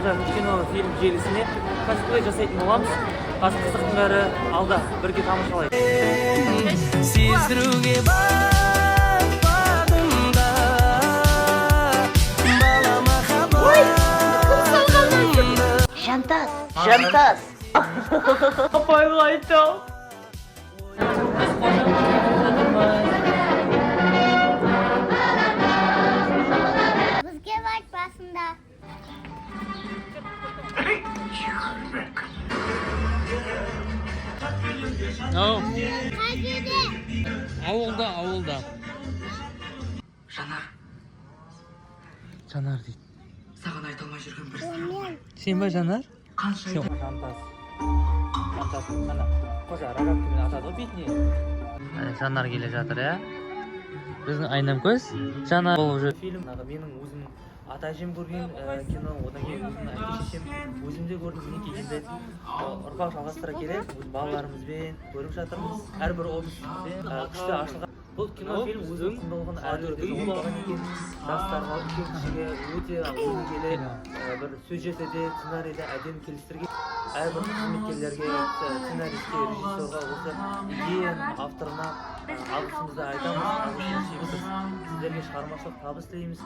Қожа кино фильм желісіне косплей жасайтын боламыз. Қазір қыздықтың бәрі алда, бірге тамашалайық. Сездіруге бақпадымда бала махаббатымды. Жантас. Апайым айтам. Бізге бak басында. Қайда? Ауылда. Жанар дейді. Саған айта алмай жүрген бір Мен. Сен ба Жанар? қанша Жантас. Қана. Қожа рогаткамен атады ғой бетіне. Жанар келе жатыр, иә? Біздің Айнамкөз. Жанар болып жүр. Фильм менің өзім ата-әжем көрген кино, одан кейін өзімнің әке-шешем өзімде көрдім. Мінекей енді ұрпақ жалғастыра келе, өз балаларымызбен көріп жатырмыз. Әрбір облыспен күшті ашылған. Бұл кино фильм өзінің құндылығын әртүрлі жолдаған екен. Жастарға, үлкен-кішіге өте өнегелі бір сюжеті, сценарийді әдемі келістірген. Әрбір қызметкерлерге, сценаристке, режиссерға, осы идеяның авторына алғысымызды айтамыз. Сіздерге шығармашылық табыс тілейміз.